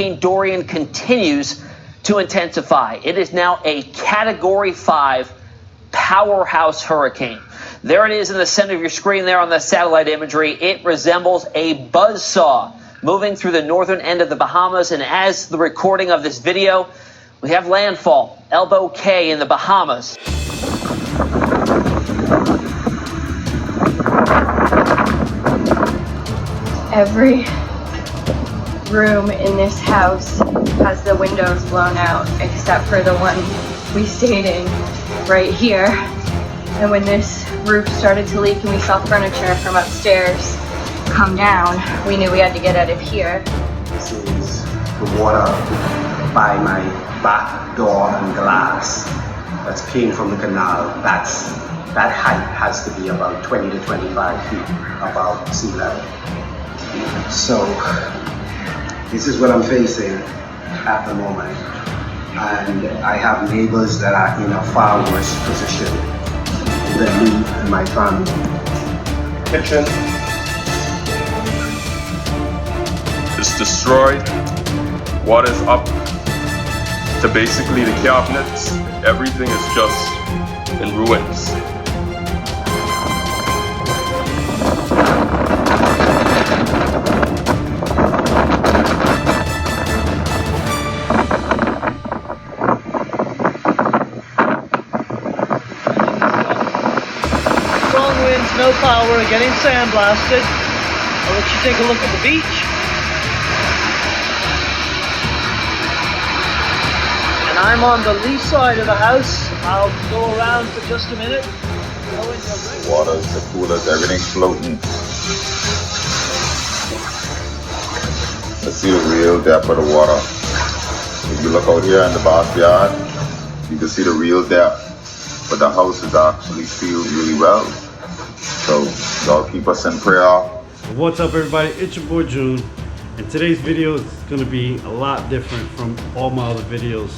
Hurricane Dorian continues to intensify. It is now a Category 5 powerhouse hurricane. There it is in the center of your screen there on the satellite imagery. It resembles a buzzsaw moving through the northern end of the Bahamas. And as the recording of this video, we have landfall, Elbow Cay in the Bahamas. Every room in this house has the windows blown out, except for the one we stayed in right here. And when this roof started to leak and we saw furniture from upstairs come down, we knew we had to get out of here. This is the water by my back door and glass that's came from the canal. That height has to be about 20 to 25 feet above sea level. So this is what I'm facing at the moment. And I have neighbors that are in a far worse position than me and my family. Kitchen is destroyed. Water's up to basically the cabinets. Everything is just in ruins. Strong winds, no power, getting sandblasted. I'll let you take a look at the beach. And I'm on the lee side of the house. I'll go around for just a minute. The waters, the coolers, everything's floating. Let's see the real depth of the water. If you look out here in the backyard, you can see the real depth. But the house is actually sealed really well. So y'all keep us in prayer. What's up, everybody? It's your boy June, and today's video is going to be a lot different from all my other videos.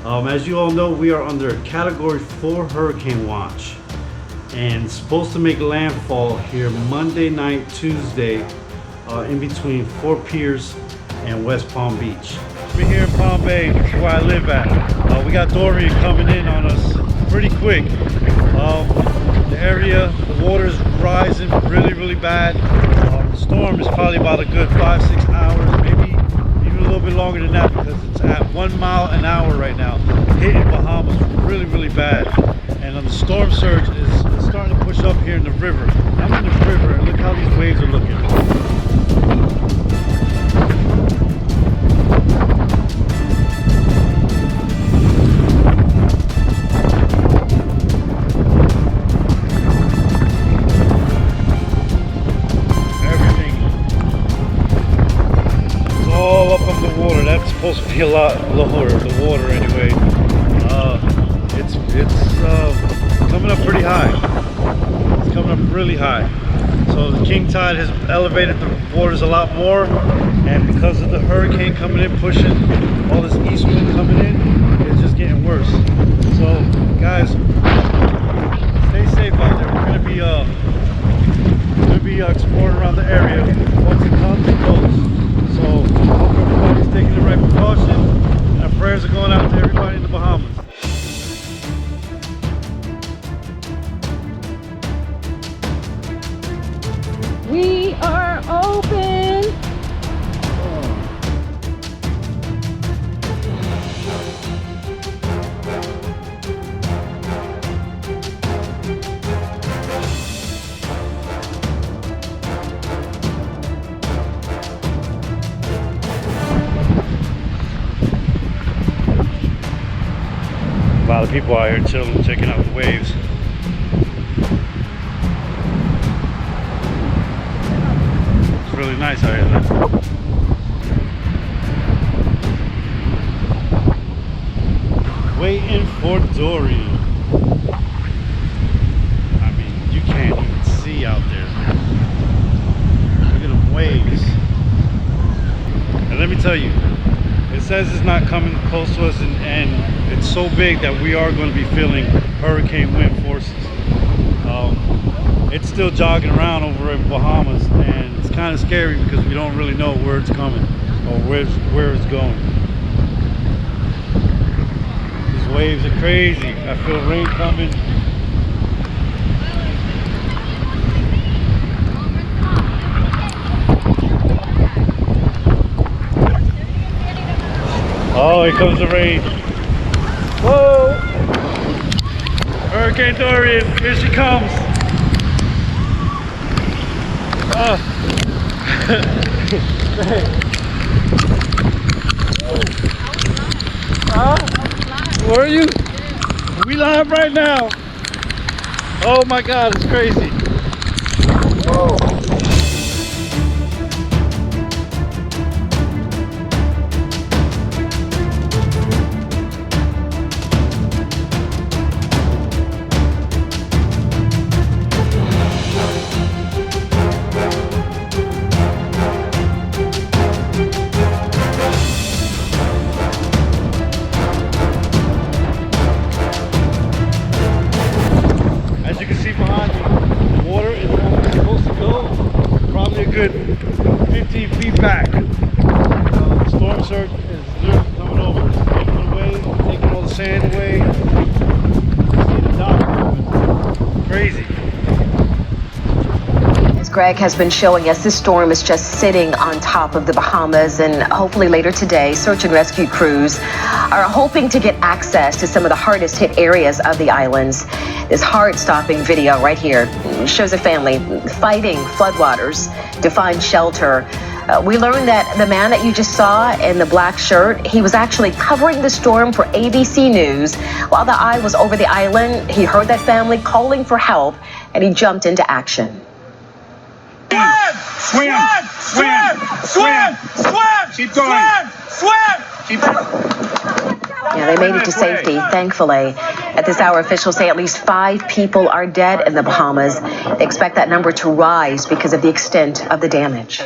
As you all know, we are under a Category 4 hurricane watch, and it's supposed to make landfall here Monday night, Tuesday, in between Fort Pierce and West Palm Beach. We're here in Palm Bay, where I live at. We got Dorian coming in on us pretty quick. The area, the water is rising really bad. The storm is probably about a good 5-6 hours, maybe even a little bit longer than that, because it's at 1 mile an hour right now, hitting Bahamas really bad. And the storm surge is starting to push up here in the river. I'm in the river, and look how these waves are looking. That's supposed to be a lot lower, the water anyway. It's coming up pretty high. It's coming up really high. So the king tide has elevated the waters a lot more, and because of the hurricane coming in, pushing all this east wind coming in, it's just getting worse. So guys, stay safe out there. We're gonna be exploring around the area. Once it comes, it goes. So hope everybody's taking the right precautions, and our prayers are going out to everybody in the Bahamas. We are open. A lot of people out here chilling, checking out the waves. It's really nice out here though. Waiting for Dorian. I mean, you can't even see out there. Look at them waves. And let me tell you, it says it's not coming close to us, and it's so big that we are going to be feeling hurricane wind forces. It's still jogging around over in Bahamas, and it's kind of scary because we don't really know where it's coming or where it's going. These waves are crazy. I feel rain coming. Oh, here comes the rain. Whoa! Hurricane Dorian, here she comes. Oh. Where are you? We live right now. Oh my God, it's crazy. Whoa. As you can see behind me, the water is where it's supposed to go, probably a good 15 feet back. The storm surge is literally coming over. It's taking it away, taking all the sand away. See the dock moving. Crazy. As Greg has been showing us, this storm is just sitting on top of the Bahamas, and hopefully later today, search and rescue crews are hoping to get access to some of the hardest hit areas of the islands. This heart-stopping video right here shows a family fighting floodwaters to find shelter. We learned that the man that you just saw in the black shirt, he was actually covering the storm for ABC News. While the eye was over the island, he heard that family calling for help, and he jumped into action. Swim! Swim! Swim! Swim! Keep going! Swim! Keep going! Yeah, they made it to safety, thankfully. At this hour, officials say at least 5 people are dead in the Bahamas. They expect that number to rise because of the extent of the damage.